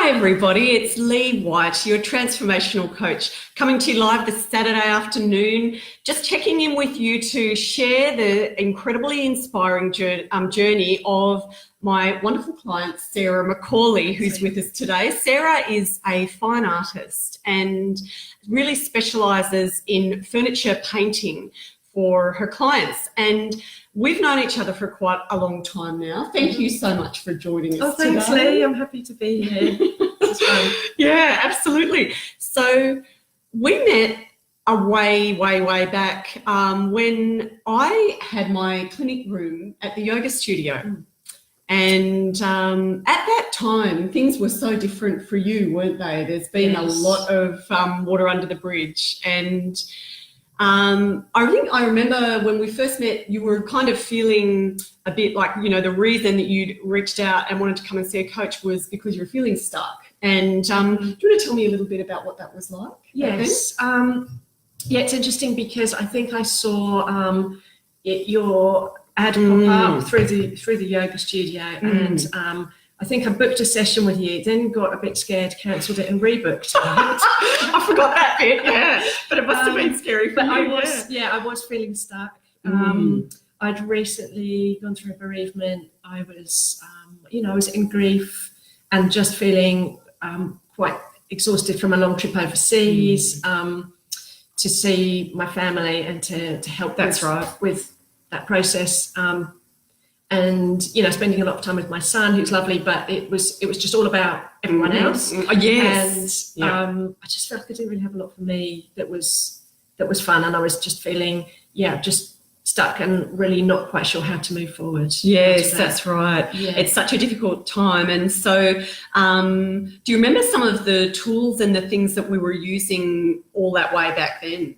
Hi everybody, it's Leigh White, your transformational coach, coming to you live this Saturday afternoon, just checking in with you to share the incredibly inspiring journey of my wonderful client, Sarah Macaulay, who's with us today. Sarah is a fine artist and really specialises in furniture painting for her clients. And we've known each other for quite a long time now. Thank you so much for joining us today. Thanks, Leigh. I'm happy to be here. It's fun. Yeah, absolutely. So we met way back when I had my clinic room at the yoga studio. And at that time, things were so different for you, weren't they? There's been a lot of water under the bridge. And I remember when we first met, you were kind of feeling a bit like, you know, the reason that you'd reached out and wanted to come and see a coach was because you were feeling stuck. And do you want to tell me a little bit about what that was like? Yes. Yeah, it's interesting because I think I saw your ad pop up through the yoga studio, and I think I booked a session with you, then got a bit scared, cancelled it and rebooked it. I forgot that bit, yeah. But it must have been scary for you. I was feeling stuck. I'd recently gone through a bereavement. I was, I was in grief and just feeling quite exhausted from a long trip overseas to see my family and to help with that process. And spending a lot of time with my son, who's lovely, but it was just all about everyone else. Yes. And I just felt like I didn't really have a lot for me that was fun, and I was just feeling just stuck and really not quite sure how to move forward. Yes, that's right. Yeah. It's such a difficult time. And so do you remember some of the tools and the things that we were using all that way back then?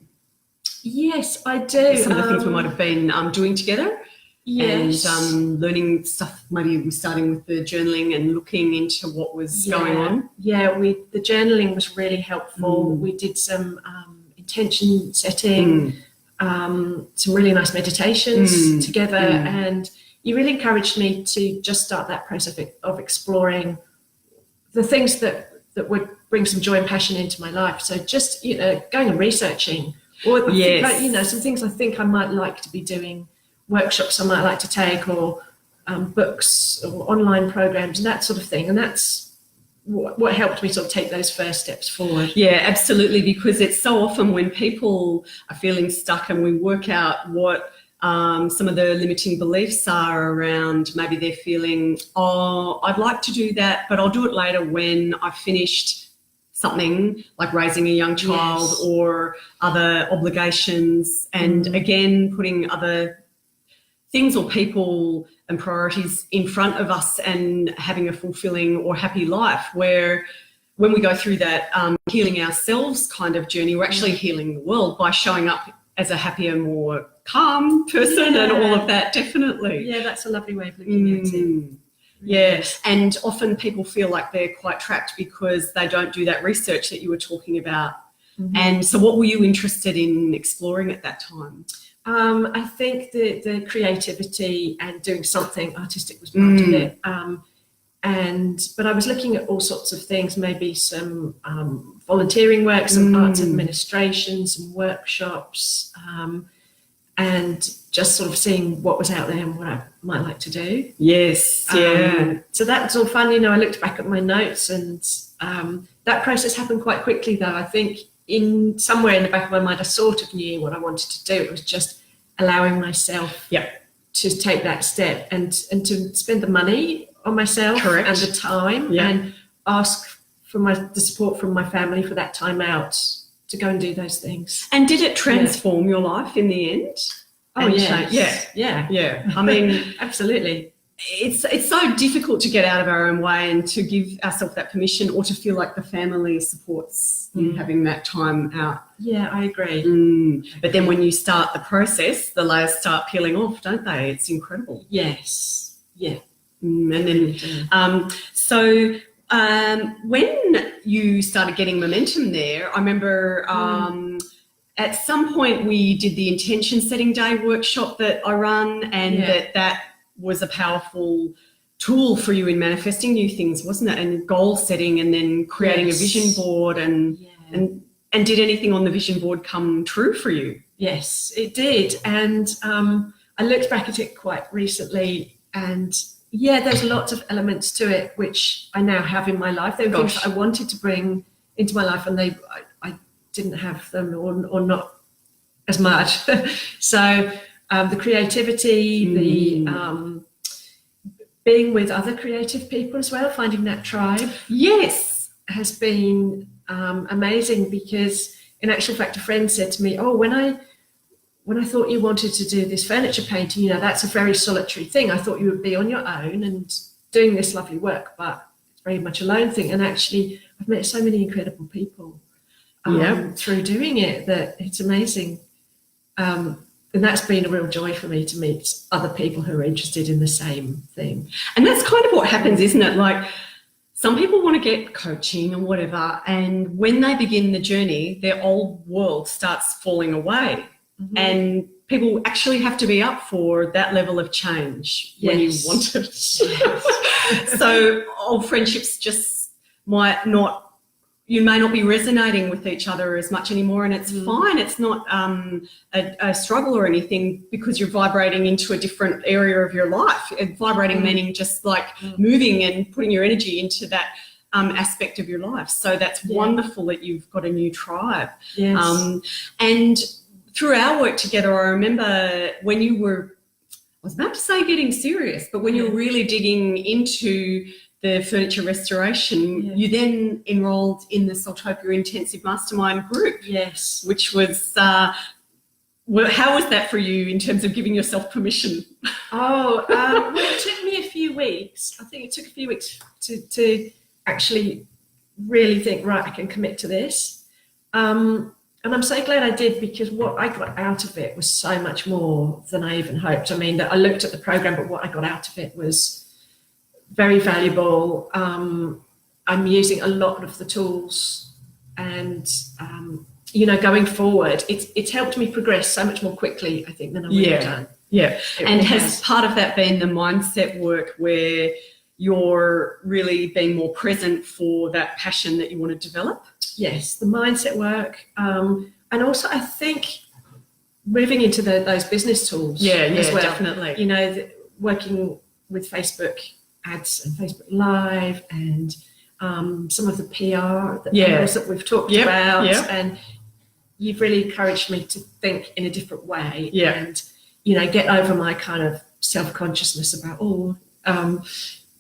Yes, I do. Some of the things we might have been doing together. Yes. And learning stuff, maybe starting with the journaling and looking into what was going on. Yeah, the journaling was really helpful. We did some intention setting, some really nice meditations together, and you really encouraged me to just start that process of exploring the things that would bring some joy and passion into my life. So just, going and researching, or some things I think I might like to be doing, workshops I might like to take, or books or online programs and that sort of thing. And that's what helped me sort of take those first steps forward. Yeah, absolutely, because it's so often when people are feeling stuck and we work out what some of the limiting beliefs are around, maybe they're feeling, I'd like to do that, but I'll do it later when I've finished something like raising a young child or other obligations, and again, putting other things or people and priorities in front of us and having a fulfilling or happy life, where when we go through that healing ourselves kind of journey, we're actually healing the world by showing up as a happier, more calm person and all of that, definitely. Yeah, that's a lovely way of looking at it. Yeah, and often people feel like they're quite trapped because they don't do that research that you were talking about. And so what were you interested in exploring at that time? I think the creativity and doing something artistic was part of it. But I was looking at all sorts of things, maybe some volunteering work, some arts administration, some workshops, and just sort of seeing what was out there and what I might like to do. Yes, yeah. So that's all fun. I looked back at my notes, and that process happened quite quickly, though. I think in somewhere in the back of my mind, I sort of knew what I wanted to do. It was just allowing myself to take that step and to spend the money on myself. Correct. And the time and ask for the support from my family for that time out to go and do those things. And did it transform your life in the end? Oh, yeah. I mean, absolutely. It's so difficult to get out of our own way and to give ourselves that permission, or to feel like the family supports you having that time out. Yeah, I agree. But then when you start the process, the layers start peeling off, don't they? It's incredible. Yes. Yeah. And then, so when you started getting momentum there, I remember at some point we did the intention setting day workshop that I run, and that was a powerful tool for you in manifesting new things, wasn't it? And goal setting, and then creating a vision board, and did anything on the vision board come true for you? Yes, it did. And I looked back at it quite recently, and there's lots of elements to it which I now have in my life. There were things that I wanted to bring into my life, and I didn't have them, or not as much. So the creativity, the being with other creative people as well, finding that tribe, has been amazing. Because in actual fact, a friend said to me, "Oh, when I thought you wanted to do this furniture painting, that's a very solitary thing. I thought you would be on your own and doing this lovely work, but it's very much a lone thing." And actually, I've met so many incredible people through doing it, that it's amazing. And that's been a real joy for me, to meet other people who are interested in the same thing. And that's kind of what happens, isn't it? Like, some people want to get coaching or whatever, and when they begin the journey, their old world starts falling away. Mm-hmm. And people actually have to be up for that level of change when you want it. Yes. So old friendships just you may not be resonating with each other as much anymore, and it's fine. It's not a struggle or anything, because you're vibrating into a different area of your life. Vibrating meaning just like moving and putting your energy into that aspect of your life. So that's wonderful that you've got a new tribe. Yes. And through our work together, I remember when you were, I was about to say getting serious, but when you were really digging into the furniture restoration, you then enrolled in the Saltopia Intensive Mastermind group. Yes. Which was, how was that for you in terms of giving yourself permission? Well, it took me a few weeks. I think it took a few weeks to actually really think, right, I can commit to this. And I'm so glad I did, because what I got out of it was so much more than I even hoped. I mean, I looked at the program, but what I got out of it was very valuable. I'm using a lot of the tools, and going forward, it's helped me progress so much more quickly, I think, than I would have done. Yeah. And has part of that been the mindset work, where you're really being more present for that passion that you want to develop? Yes, the mindset work, and also I think moving into those business tools as well. Definitely. Working with Facebook ads and Facebook Live, and some of the PR that we've talked about, and you've really encouraged me to think in a different way, and get over my kind of self-consciousness about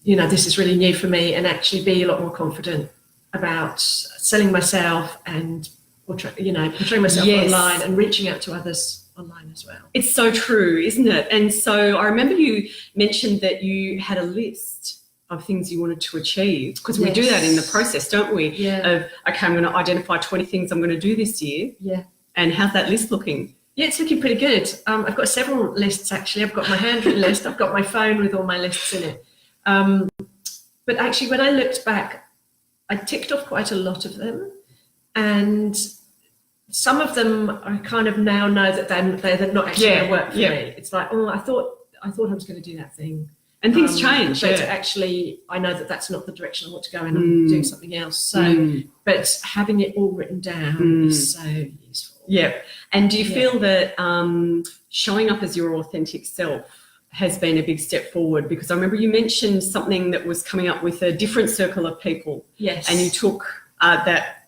this is really new for me, and actually be a lot more confident about selling myself and portraying myself online and reaching out to others online as well. It's so true, isn't it? And so I remember you mentioned that you had a list of things you wanted to achieve, because we do that in the process, don't we? Of, okay, I'm going to identify 20 things I'm going to do this year. And how's that list looking? Yeah, it's looking pretty good. I've got several lists, actually. I've got my handwritten list. I've got my phone with all my lists in it. But actually, when I looked back, I ticked off quite a lot of them, and some of them I kind of now know that they're not actually going to work for me. It's like, I thought I was going to do that thing, and things change. But actually, I know that that's not the direction I want to go in. I'm doing something else. So, but having it all written down is so useful. Yeah. And do you feel that showing up as your authentic self has been a big step forward? Because I remember you mentioned something that was coming up with a different circle of people. Yes. And you took that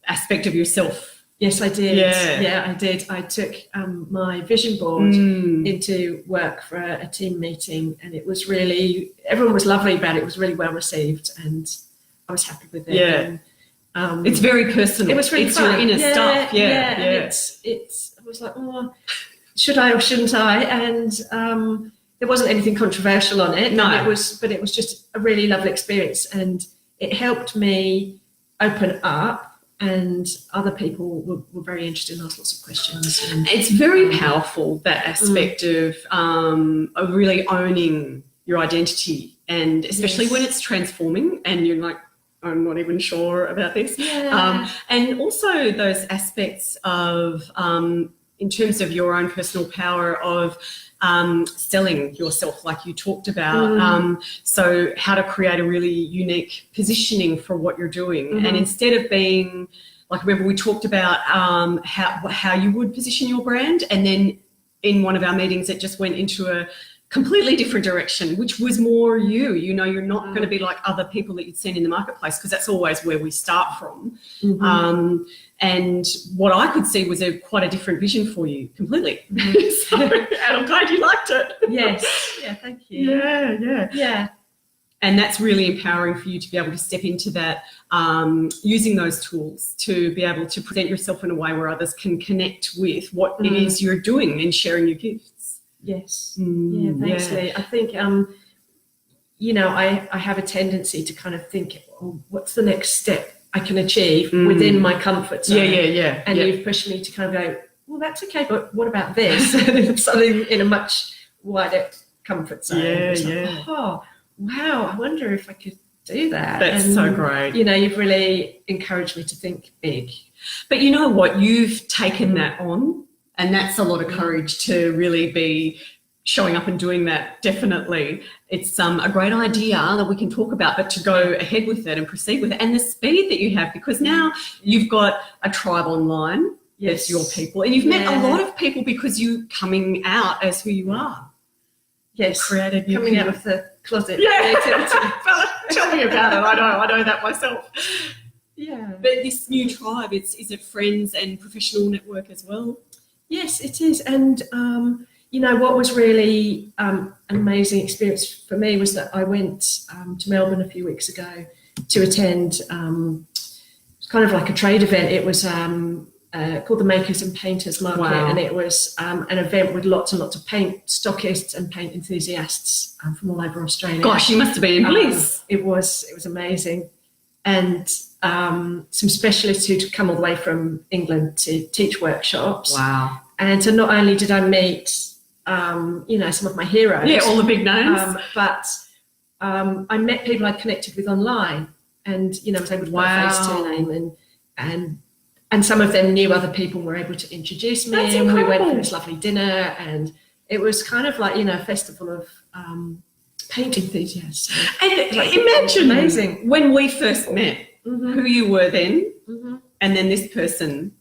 aspect of yourself. Yes, I did. Yeah, I did. I took my vision board into work for a team meeting, and it was really, everyone was lovely about it. It was really well received, and I was happy with it. Yeah. And, it's very personal. It was really fun. Your inner stuff. And it's I was like, should I or shouldn't I? And there wasn't anything controversial on it. No. But it was just a really lovely experience, and it helped me open up, and other people were very interested and asked lots of questions. And it's very powerful, that aspect of really owning your identity, and especially when it's transforming and you're like, I'm not even sure about this. And also those aspects of, in terms of your own personal power, of selling yourself like you talked about. So how to create a really unique positioning for what you're doing. And instead of being, like, remember we talked about how you would position your brand, and then in one of our meetings it just went into a completely different direction, which was more you. You know, you're not going to be like other people that you'd seen in the marketplace, because that's always where we start from. And what I could see was quite a different vision for you completely. So, and I'm glad you liked it. Yes. Yeah, thank you. Yeah. And that's really empowering for you to be able to step into that, using those tools to be able to present yourself in a way where others can connect with what it is you're doing and sharing your gifts. Yes. Yeah, thanks, Leigh. I think, you know, I have a tendency to kind of think, oh, what's the next step I can achieve within my comfort zone? Yeah. And you've pushed me to kind of go, well, that's okay, but what about this? Something in a much wider comfort zone. Yeah. Oh, wow, I wonder if I could do that. That's so great. You know, you've really encouraged me to think big. But you know what? You've taken that on. And that's a lot of courage to really be showing up and doing that, definitely. It's a great idea that we can talk about, but to go ahead with it and proceed with it. And the speed that you have, because now you've got a tribe online. Yes, your people. And you've met a lot of people because you're coming out as who you are. Yes, created coming out of the closet. Yeah, tell me about it. I know that myself. Yeah. But this new tribe, is it friends and professional network as well? Yes, it is. And, you know, what was really an amazing experience for me was that I went to Melbourne a few weeks ago to attend kind of like a trade event. It was called the Makers and Painters Market. Wow. And it was an event with lots and lots of paint stockists and paint enthusiasts from all over Australia. Gosh, you must have been in bliss. It was amazing. And some specialists who'd come all the way from England to teach workshops. Wow. And so not only did I meet, you know, some of my heroes. Yeah, all the big names. But I met people I'd connected with online, and, you know, was able to put a face to a name, and some of them knew other people and were able to introduce me. That's and we went incredible. for this lovely dinner, and it was kind of like, you know, a festival of paint enthusiasts. And Like, imagine amazing. when we first met, who you were then, and then this person.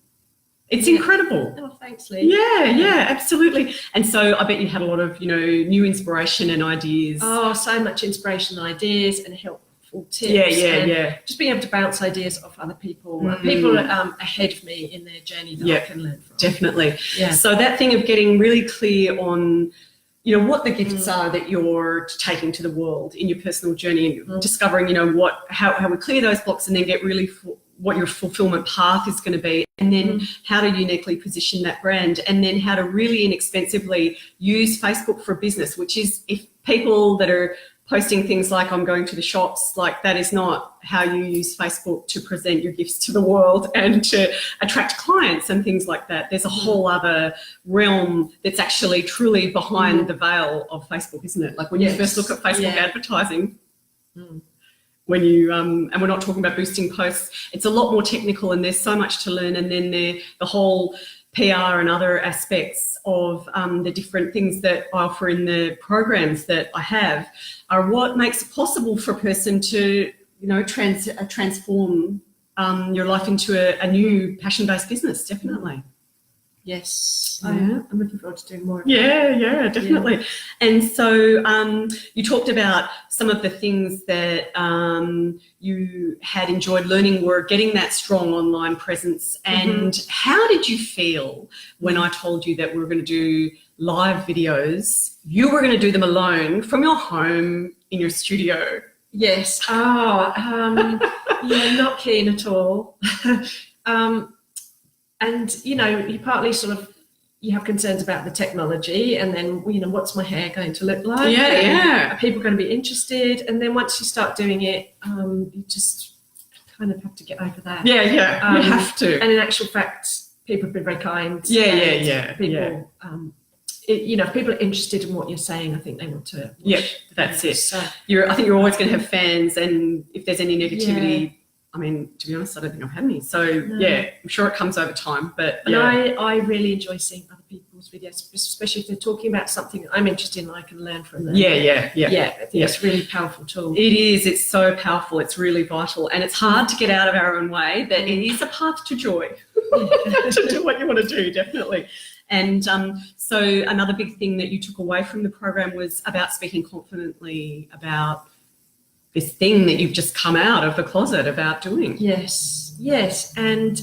It's incredible. Oh, thanks, Leigh. Yeah, absolutely. And so I bet you had a lot of, you know, new inspiration and ideas. Oh, so much inspiration and ideas and helpful tips. Yeah. Just being able to bounce ideas off other people, people ahead of me in their journey that I can learn from. Definitely. Yeah. So that thing of getting really clear on, you know, what the gifts are that you're taking to the world in your personal journey, and discovering, you know, how we clear those blocks, and then get really what your fulfillment path is going to be, and then how to uniquely position that brand, and then how to really inexpensively use Facebook for business, which is, if people that are posting things like I'm going to the shops, like that is not how you use Facebook to present your gifts to the world and to attract clients and things like that. There's a whole other realm that's actually truly behind the veil of Facebook, isn't it? Like when you first look at Facebook advertising, when you, and we're not talking about boosting posts, it's a lot more technical, and there's so much to learn. And then the whole PR and other aspects of the different things that I offer in the programs that I have are what makes it possible for a person to, you know, transform your life into a new passion-based business, definitely. Yes, Yeah. I'm looking forward to doing more of that. Yeah, definitely. Yeah. And so you talked about some of the things that you had enjoyed learning were getting that strong online presence. And how did you feel when I told you that we were going to do live videos? You were going to do them alone from your home in your studio. Yes. Oh, yeah, not keen at all. And, you know, you partly sort of, you have concerns about the technology, and then, you know, what's my hair going to look like? Yeah. Are people going to be interested? And then once you start doing it, you just kind of have to get over that. Yeah. You have to. And in actual fact, people have been very kind. Yeah. People, you know, if people are interested in what you're saying, I think they want to. Yeah, that's it. So, I think you're always going to have fans, and if there's any negativity, I mean, to be honest, I don't think I've had any. So, yeah, I'm sure it comes over time. But and I really enjoy seeing other people's videos, especially if they're talking about something I'm interested in, I can learn from them. Yeah. I think it's a really powerful tool. It is. It's so powerful. It's really vital. And it's hard to get out of our own way, but it is a path to joy to do what you want to do, definitely. And so another big thing that you took away from the program was about speaking confidently about this thing that you've just come out of the closet about doing. Yes. And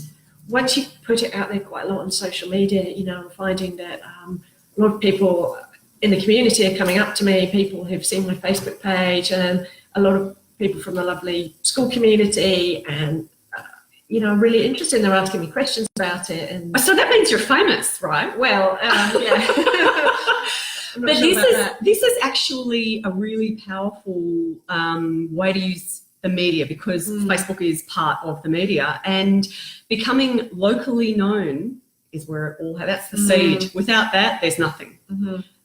once you put it out there quite a lot on social media, you know, I'm finding that a lot of people in the community are coming up to me, people who've seen my Facebook page, and a lot of people from the lovely school community, and you know, really interested. They're asking me questions about it. And so that means you're famous, right? Well, yeah. But this is actually a really powerful way to use the media, because Facebook is part of the media, and becoming locally known is where it all that's the seed. Without that, there's nothing.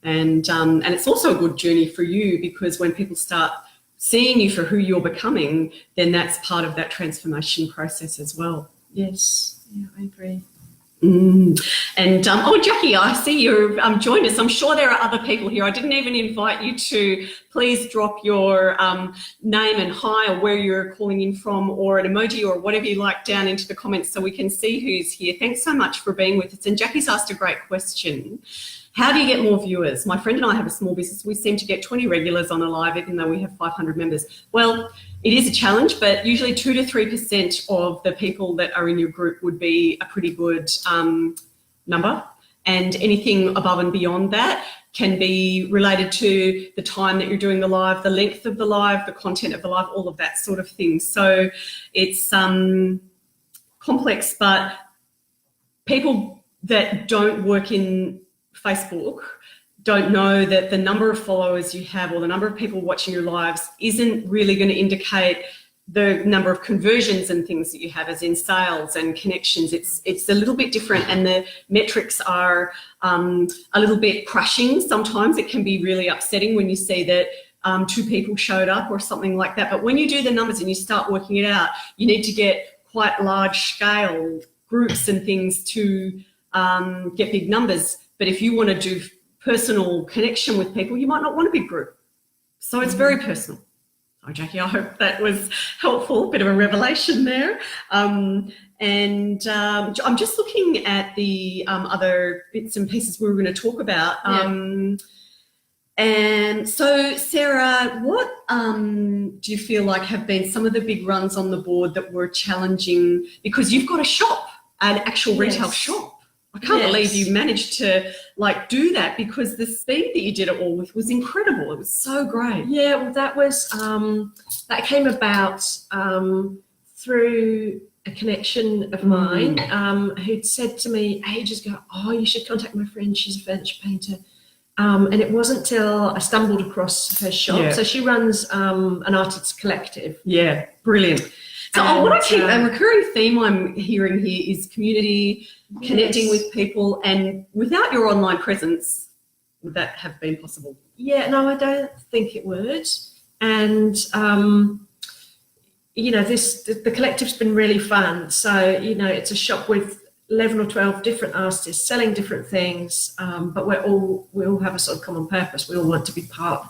And it's also a good journey for you, because when people start seeing you for who you're becoming, then that's part of that transformation process as well. Yes, yeah, I agree. And Jackie, I see you've joined us. I'm sure there are other people here. I didn't even invite you to. Please drop your name and hi, or where you're calling in from, or an emoji or whatever you like down into the comments so we can see who's here. Thanks so much for being with us. And Jackie's asked a great question. How do you get more viewers? My friend and I have a small business. We seem to get 20 regulars on a live, even though we have 500 members. Well, it is a challenge, but usually 2 to 3% of the people that are in your group would be a pretty good number. And anything above and beyond that can be related to the time that you're doing the live, the length of the live, the content of the live, all of that sort of thing. So it's complex, but people that don't work in Facebook don't know that the number of followers you have or the number of people watching your lives isn't really going to indicate the number of conversions and things that you have, as in sales and connections. It's a little bit different, and the metrics are a little bit crushing. Sometimes it can be really upsetting when you see that 2 people showed up or something like that. But when you do the numbers and you start working it out, you need to get quite large scale groups and things to get big numbers. But if you want to do personal connection with people, you might not want a big group. So it's very personal. Oh, Jackie, I hope that was helpful. Bit of a revelation there. I'm just looking at the other bits and pieces we were going to talk about. And so, Sarah, what do you feel like have been some of the big runs on the board that were challenging? Because you've got a shop, an actual retail shop. I can't believe you managed to do that, because the speed that you did it all with was incredible. It was so great. Yeah, well, that was that came about through a connection of mine who'd said to me ages ago, "Oh, you should contact my friend. She's a furniture painter." And it wasn't till I stumbled across her shop. Yeah. So she runs an artists collective. Yeah, brilliant. So what I keep, a recurring theme I'm hearing here is community, connecting with people, and without your online presence, would that have been possible? Yeah, no, I don't think it would. And, you know, the collective's been really fun. So, you know, it's a shop with 11 or 12 different artists selling different things, but we all have a sort of common purpose. We all want to be part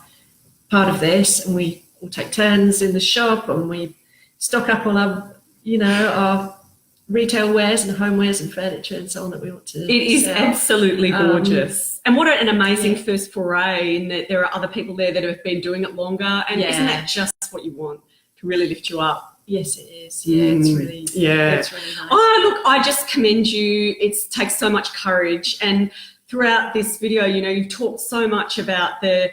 of this, and we all take turns in the shop, and we stock up on our, you know, our retail wares and homewares and furniture and so on that we want to It is sell. Absolutely gorgeous. And what an amazing first foray, in that there are other people there that have been doing it longer. And isn't that just what you want, to really lift you up? Yes, it is. Yeah, it's really it's really nice. Oh, look, I just commend you. It takes so much courage. And throughout this video, you know, you've talked so much about the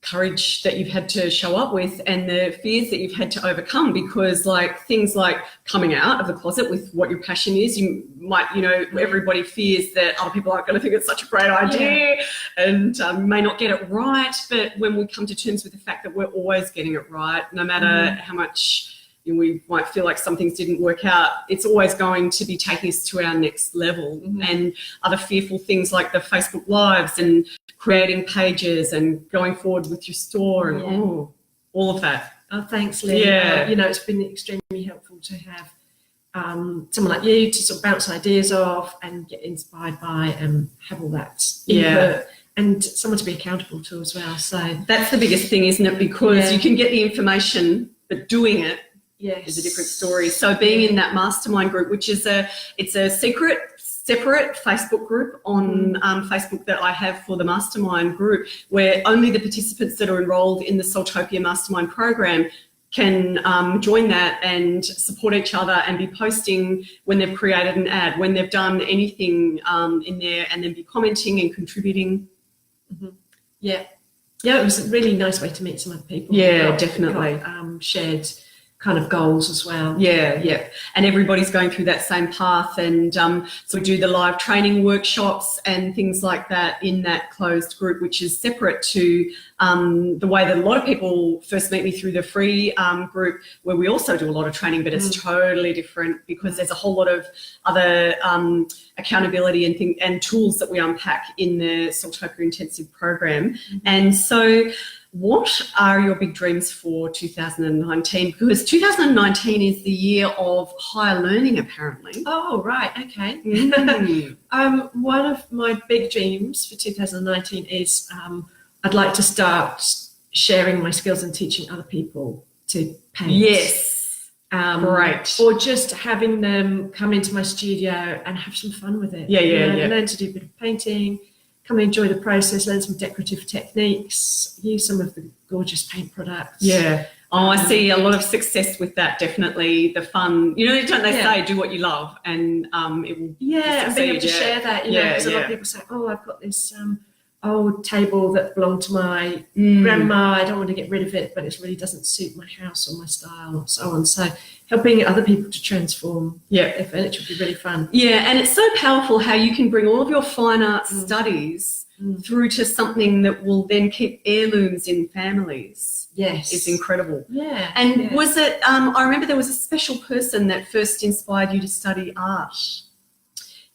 courage that you've had to show up with and the fears that you've had to overcome, because things like coming out of the closet with what your passion is, you might, you know, everybody fears that other people aren't going to think it's such a great idea and may not get it right. But when we come to terms with the fact that we're always getting it right, no matter how much we might feel like some things didn't work out, it's always going to be taking us to our next level. And other fearful things like the Facebook Lives and creating pages and going forward with your store and all of that. Oh, thanks, Leigh. Yeah. You know, it's been extremely helpful to have someone like you to sort of bounce ideas off and get inspired by and have all that input, and someone to be accountable to as well. So that's the biggest thing, isn't it? Because you can get the information, but doing it is a different story. So being in that mastermind group, which is it's a separate Facebook group on Facebook that I have for the mastermind group, where only the participants that are enrolled in the Soultopia mastermind program can join that and support each other and be posting when they've created an ad, when they've done anything in there, and then be commenting and contributing. Yeah, it was a really nice way to meet some other people. Yeah, definitely. Shared kind of goals as well. Yeah. And everybody's going through that same path. And so we do the live training workshops and things like that in that closed group, which is separate to the way that a lot of people first meet me through the free group, where we also do a lot of training, but it's totally different because there's a whole lot of other accountability and tools that we unpack in the Soultopia Intensive program. And so what are your big dreams for 2019? Because 2019 is the year of higher learning, apparently. Oh, right. Okay. One of my big dreams for 2019 is I'd like to start sharing my skills and teaching other people to paint. Yes. Great. Or just having them come into my studio and have some fun with it. Yeah. Learn to do a bit of painting, come and enjoy the process, learn some decorative techniques, use some of the gorgeous paint products. Yeah. Oh, I see a lot of success with that, definitely. The fun, don't they say do what you love, and it will and being able to share that, because a lot of people say, oh, I've got this old table that belonged to my grandma, I don't want to get rid of it, but it really doesn't suit my house or my style, or so on. So helping other people to transform their furniture would be really fun. Yeah, and it's so powerful how you can bring all of your fine art studies through to something that will then keep heirlooms in families. Yes. It's incredible. Yeah. And was it, I remember there was a special person that first inspired you to study art.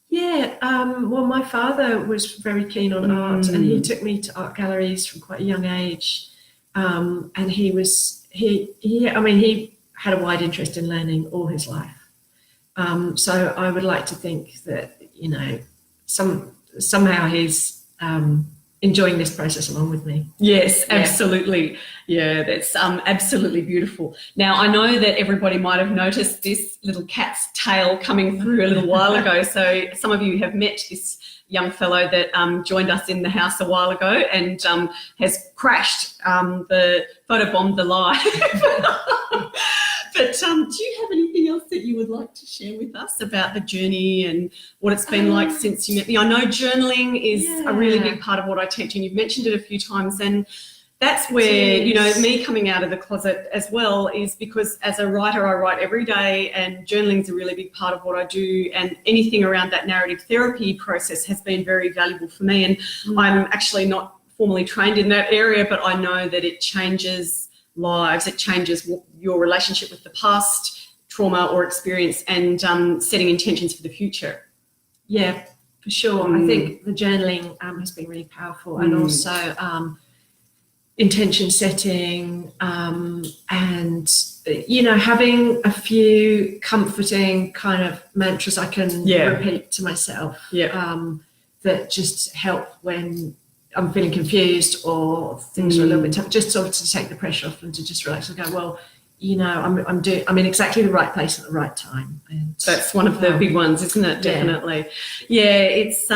Yeah, well, my father was very keen on art, and he took me to art galleries from quite a young age. And he had a wide interest in learning all his life. So I would like to think that, somehow he's enjoying this process along with me. Yes, absolutely. Yeah, that's absolutely beautiful. Now, I know that everybody might have noticed this little cat's tail coming through a little while ago. So some of you have met this young fellow that joined us in the house a while ago and has crashed, photobombed the live. But do you have anything else that you would like to share with us about the journey and what it's been like since you met me? I know journaling is a really big part of what I teach, and you've mentioned it a few times, and that's where, me coming out of the closet as well is because as a writer, I write every day, and journaling is a really big part of what I do, and anything around that narrative therapy process has been very valuable for me. And I'm actually not formally trained in that area, but I know that it changes lives. It changes your relationship with the past trauma or experience, and setting intentions for the future. Yeah, for sure. I think the journaling has been really powerful, and also intention setting, and having a few comforting kind of mantras I can repeat to myself that just help when I'm feeling confused or things are a little bit tough, just sort of to take the pressure off and to just relax and go, well, I'm in exactly the right place at the right time. And that's one of the big ones, isn't it? Definitely. Yeah, it's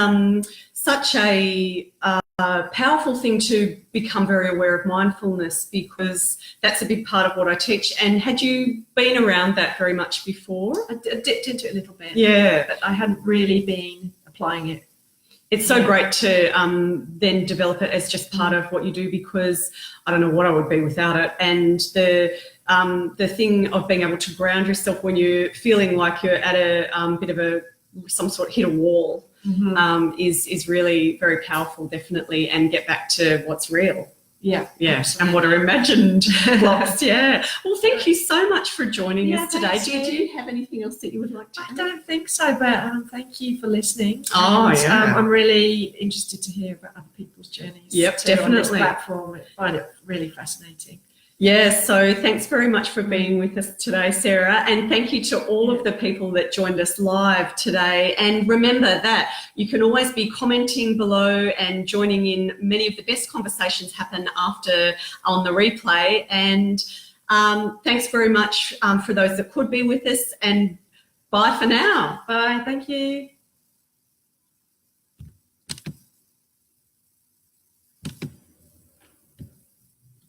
such a powerful thing to become very aware of mindfulness, because that's a big part of what I teach. And had you been around that very much before? I dipped into it a little bit. Yeah. But I hadn't really been applying it. It's so great to then develop it as just part of what you do, because I don't know what I would be without it. And the thing of being able to ground yourself when you're feeling like you're at a bit of some sort of hit a wall is really very powerful, definitely, and get back to what's real. Yeah, and what are imagined blocks. Well, thank you so much for joining us today. Do you have anything else that you would like to add? I don't think so, but thank you for listening. And, I'm really interested to hear about other people's journeys. Yep, definitely. On this platform, I find it really fascinating. Yes, so thanks very much for being with us today, Sarah, and thank you to all of the people that joined us live today. And remember that you can always be commenting below and joining in. Many of the best conversations happen after on the replay. And thanks very much for those that could be with us, and bye for now. Bye, thank you.